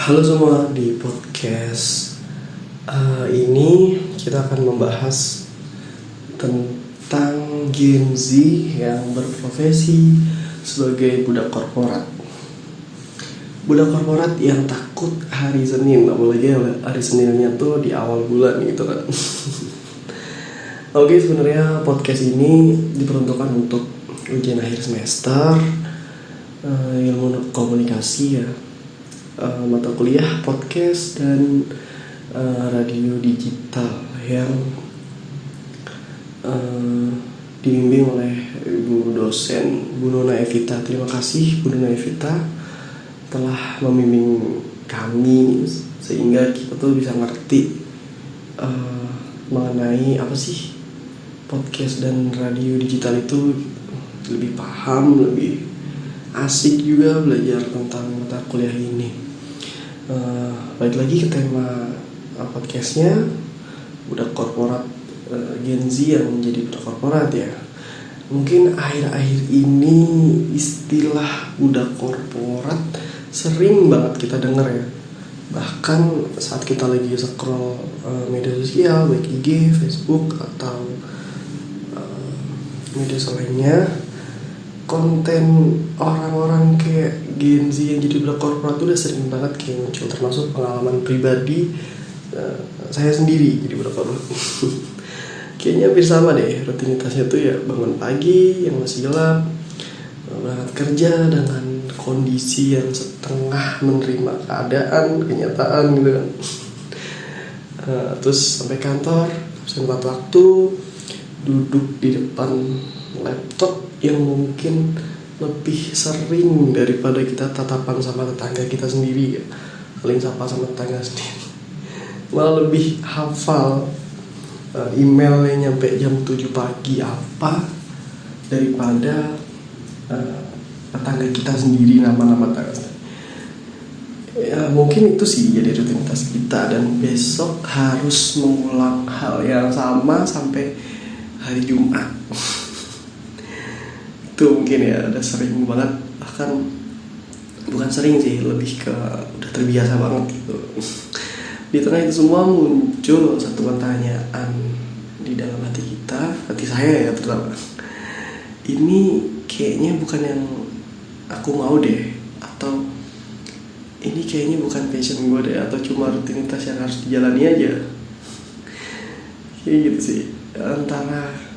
Halo semua, di podcast ini kita akan membahas tentang Gen Z yang berprofesi sebagai budak korporat. Budak korporat yang takut hari Senin, apalagi hari Seninnya tuh di awal bulan gitu kan. Oke, sebenarnya podcast ini diperuntukkan untuk ujian akhir semester ilmu komunikasi ya. Mata kuliah podcast dan radio digital yang dibimbing oleh Ibu dosen Bu Nona Evita. Terima kasih Bu Nona Evita telah membimbing kami sehingga kita tuh bisa ngerti mengenai apa sih podcast dan radio digital itu, lebih paham, lebih asik juga belajar tentang mata kuliah ini. Balik lagi ke tema podcastnya, budak korporat, Gen Z yang menjadi budak korporat ya. Mungkin akhir-akhir ini istilah budak korporat sering banget kita dengar ya. Bahkan saat kita lagi scroll media sosial baik IG, Facebook atau media lainnya, konten orang-orang kayak Gen Z yang jadi budak korporat itu udah sering banget kayak muncul, termasuk pengalaman pribadi saya sendiri jadi budak korporat. Kayaknya hampir sama deh rutinitasnya tuh ya, bangun pagi yang masih gelap, berangkat kerja dengan kondisi yang setengah menerima keadaan, kenyataan gitu kan. Terus sampai kantor, absen tepat waktu, duduk di depan laptop yang mungkin lebih sering daripada kita tatapan sama tetangga kita sendiri ya, saling sapa sama tetangga sendiri, malah lebih hafal emailnya nyampe jam 7 pagi apa daripada tetangga kita sendiri, nama-nama tetangga ya. Mungkin itu sih jadi rutinitas kita, dan besok harus mengulang hal yang sama sampai hari Jumat. Itu mungkin ya udah sering banget, bahkan bukan sering sih, lebih ke udah terbiasa banget gitu. Di tengah itu semua muncul satu pertanyaan di dalam hati kita, hati saya ya terutama. Ini kayaknya bukan yang aku mau deh, atau ini kayaknya bukan passion gue deh, atau cuma rutinitas yang harus dijalani aja. Kayak gitu sih, antara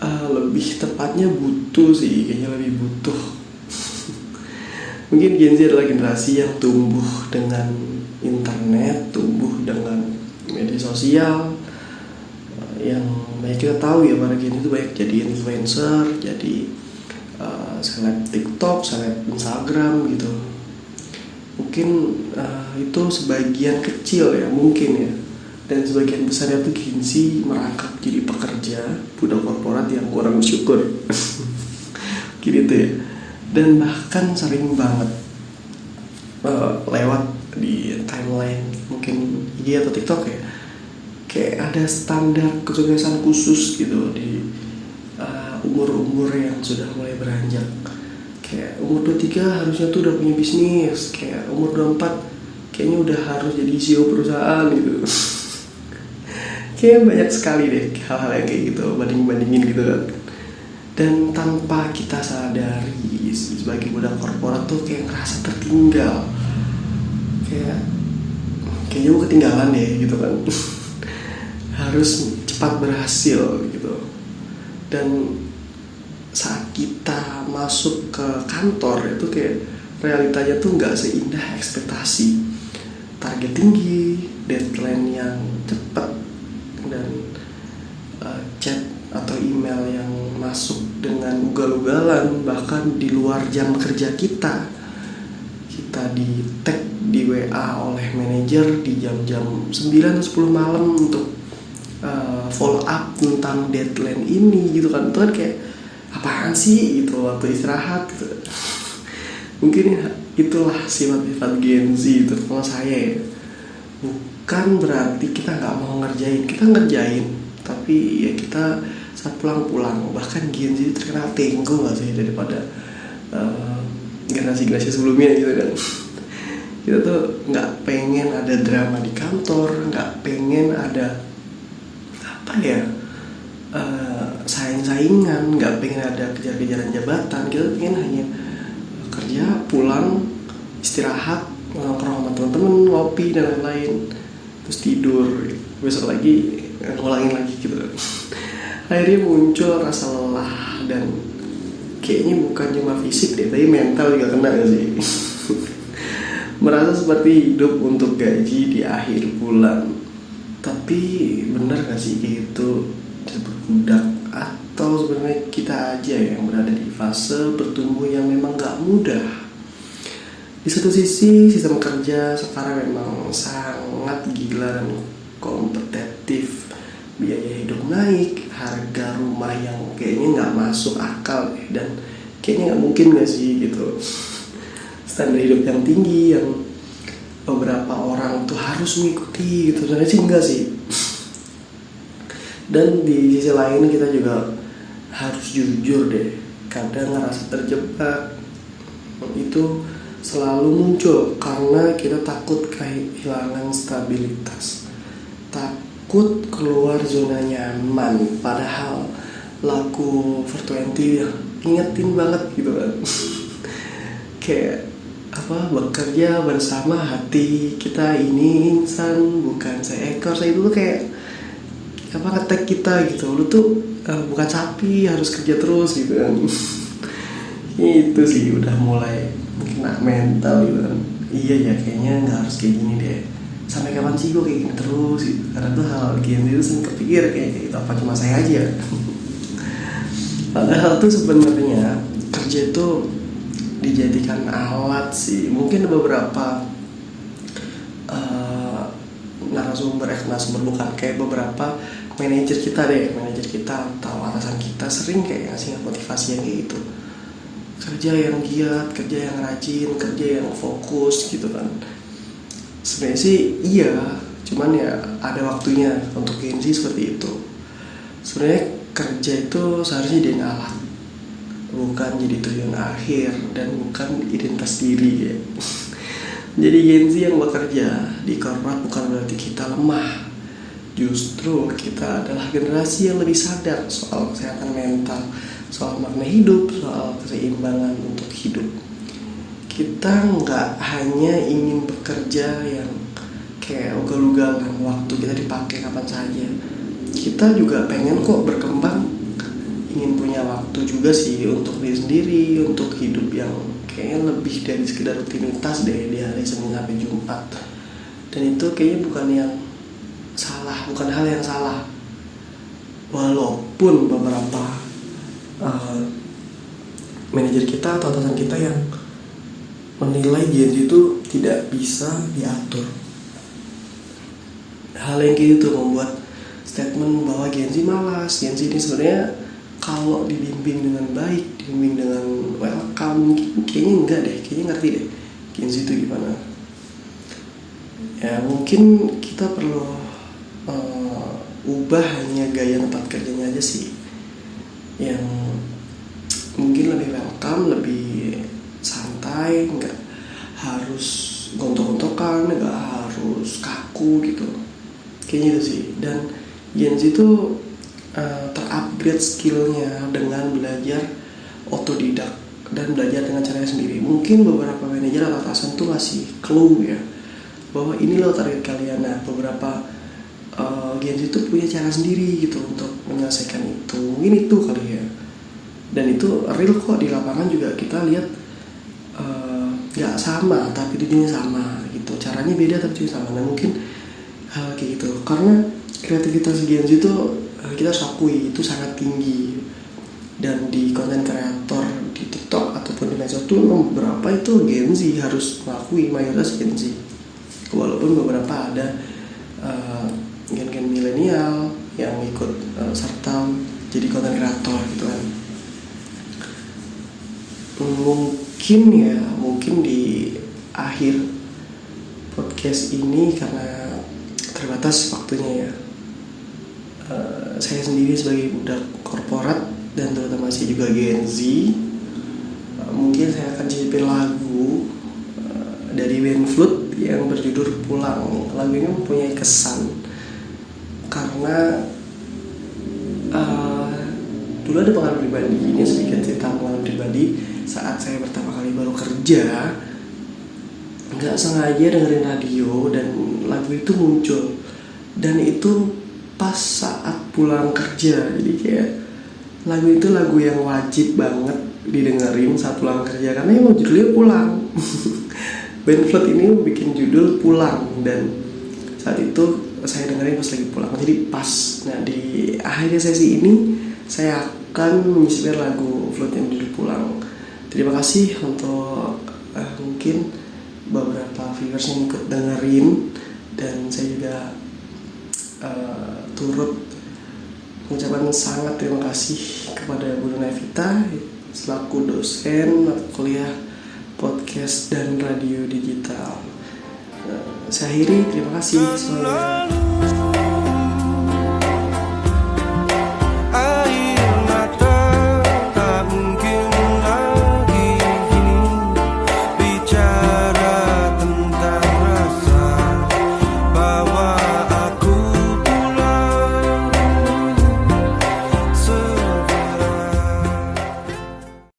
lebih tepatnya butuh sih, kayaknya lebih butuh. Mungkin Gen Z adalah generasi yang tumbuh dengan internet, tumbuh dengan media sosial, yang banyak kita tahu ya, para Gen Z itu banyak jadi influencer, jadi seleb TikTok, seleb Instagram gitu. Mungkin itu sebagian kecil ya, mungkin ya. Dan sebagian besar itu Gen Z merangkap jadi pekerja budak korporat yang kurang bersyukur. Gitu ya. Dan bahkan sering banget lewat di timeline mungkin IG atau TikTok ya, kayak ada standar kesuksesan khusus gitu di umur-umur yang sudah mulai beranjak. Kayak umur 23 harusnya tuh udah punya bisnis, kayak umur 24 kayaknya udah harus jadi CEO perusahaan gitu. Kayak banyak sekali deh hal-hal yang kayak gitu, banding-bandingin gitu kan. Dan tanpa kita sadari sebagai budak korporat tuh kayak ngerasa tertinggal, kayaknya gue ketinggalan deh gitu kan. Harus cepat berhasil gitu. Dan saat kita masuk ke kantor itu kayak realitanya tuh gak seindah ekspektasi. Target tinggi, deadline yang cepat, dan chat atau email yang masuk dengan ugal-ugalan, bahkan di luar jam kerja kita. Kita di tag di WA oleh manajer di jam-jam 9 atau 10 malam untuk follow up tentang deadline ini gitu kan. Itu kan kayak apaan sih gitu, waktu istirahat gitu. Mungkin itulah sifat-sifat Gen Z, terutama saya ya. Bukan berarti kita gak mau ngerjain, kita ngerjain, tapi ya kita saat pulang-pulang. Bahkan Gen Z terkenal tenggo gak sih daripada generasi-generasi sebelumnya gitu kan. Kita tuh nggak pengen ada drama di kantor, nggak pengen ada apa ya, saing-saingan, nggak pengen ada kejar-kejaran jabatan. Kita pengen hanya kerja, pulang, istirahat, nongkrong sama teman-teman, ngopi dan lain-lain, terus tidur, besok lagi ngulangin lagi gitu. Akhirnya muncul rasa lelah, dan kayaknya bukan cuma fisik deh, tapi mental juga kena gak sih? Merasa seperti hidup untuk gaji di akhir bulan. Tapi benar gak sih kayak gitu disebut budak? Atau sebenarnya kita aja yang berada di fase bertumbuh yang memang gak mudah? Di satu sisi sistem kerja sekarang memang sangat gila dan kompetitif. Biaya hidup naik, harga rumah yang kayaknya gak masuk akal dan kayaknya gak mungkin gak sih gitu. Standar hidup yang tinggi yang beberapa orang tuh harus mengikuti gitu, sebenarnya sih enggak sih. Dan di sisi lain kita juga harus jujur deh, kadang ngerasa terjebak itu selalu muncul karena kita takut kehilangan stabilitas, takut keluar zona nyaman. Padahal lagu 420 yang ingetin banget gitu kan. Kayak apa, bekerja bersama hati kita ini insan bukan seekor. Saya itu tuh kayak apa, ngetek kita gitu, lu tuh bukan sapi harus kerja terus gitu kan. Itu sih udah mulai kena mental gitu kan. Iya ya, kayaknya nggak harus kayak gini deh, sampai kapan sih gue kayak gini terus gitu. Karena tuh hal gini itu sering kepikir kayak gitu, apa cuma saya aja. Padahal tuh sebenarnya kerja itu dijadikan alat sih. Mungkin beberapa narasumber bukan, kayak beberapa manajer kita atau atasan kita sering kayak ngasih motivasi yang kayak gitu. Kerja yang giat, kerja yang rajin, kerja yang fokus gitu kan. Sebenarnya sih iya, cuman ya ada waktunya untuk Gen Z seperti itu. Sebenarnya kerja itu seharusnya jadi alat, bukan jadi tujuan akhir dan bukan identitas diri ya. Jadi Gen Z yang bekerja di korporat bukan berarti kita lemah. Justru kita adalah generasi yang lebih sadar soal kesehatan mental, soal makna hidup, soal keseimbangan untuk hidup. Kita nggak hanya ingin bekerja yang kayak ugal-ugalan, waktu kita dipakai kapan saja. Kita juga pengen kok berkembang, ingin punya waktu juga sih untuk diri sendiri, untuk hidup yang kayaknya lebih dari sekedar rutinitas deh di hari Senin sampai Jumat. Dan itu kayaknya bukan hal yang salah. Walaupun beberapa manajer kita atau atasan kita yang menilai Gen Z itu tidak bisa diatur. Hal yang kayak gitu membuat statement bahwa Gen Z malas. Gen Z ini sebenarnya kalau dibimbing dengan baik, dibimbing dengan welcome, kayaknya enggak deh, kayaknya ngerti deh Gen Z itu gimana. Ya mungkin kita perlu ubah hanya gaya tempat kerjanya aja sih, yang mungkin lebih welcome, lebih santai, nggak harus gontok-gontokan, nggak harus kaku gitu, kayaknya itu sih. Dan Gen Z itu terupgrade skillnya dengan belajar otodidak dan belajar dengan caranya sendiri. Mungkin beberapa manajer atau atasan tuh ngasih clue ya, bahwa ini loh target kalian. Nah beberapa Gen Z itu punya cara sendiri gitu untuk menyelesaikan itu. Mungkin itu kali ya. Dan itu real kok, di lapangan juga kita lihat gak sama tapi tujuannya sama gitu. Caranya beda tapi tujuannya sama. Nah mungkin hal kayak gitu, karena kreativitas Gen Z itu kita harus akui itu sangat tinggi. Dan di konten kreator di TikTok ataupun di medsos itu beberapa itu Gen Z, harus mengakui mayoritas Gen Z. Walaupun beberapa ada gen-gen milenial yang ikut serta jadi konten kreator gitu kan. Mungkin di akhir podcast ini karena terbatas waktunya ya, saya sendiri sebagai budak korporat dan terutama saya juga Gen Z, mungkin saya akan cicipin lagu dari Band Flute yang berjudul Pulang. Lagu ini mempunyai kesan karena dulu ada pengalaman pribadi. Ini sedikit cerita pengalaman pribadi. Saat saya pertama kali baru kerja, nggak sengaja dengerin radio dan lagu itu muncul, dan itu pas saat pulang kerja. Jadi kayak lagu itu lagu yang wajib banget didengerin saat pulang kerja karena emang judulnya Pulang. Band Flood ini bikin judul Pulang, dan saat itu saya dengerin pas lagi pulang. Jadi pas. Nah, di akhir sesi ini saya akan menyisipkan lagu Flood yang judul Pulang. Terima kasih untuk mungkin beberapa viewers yang ikut dengerin, dan saya juga turut mengucapkan sangat terima kasih kepada Bu Nevita selaku dosen mata kuliah podcast dan radio digital. Saya akhiri, terima kasih semuanya.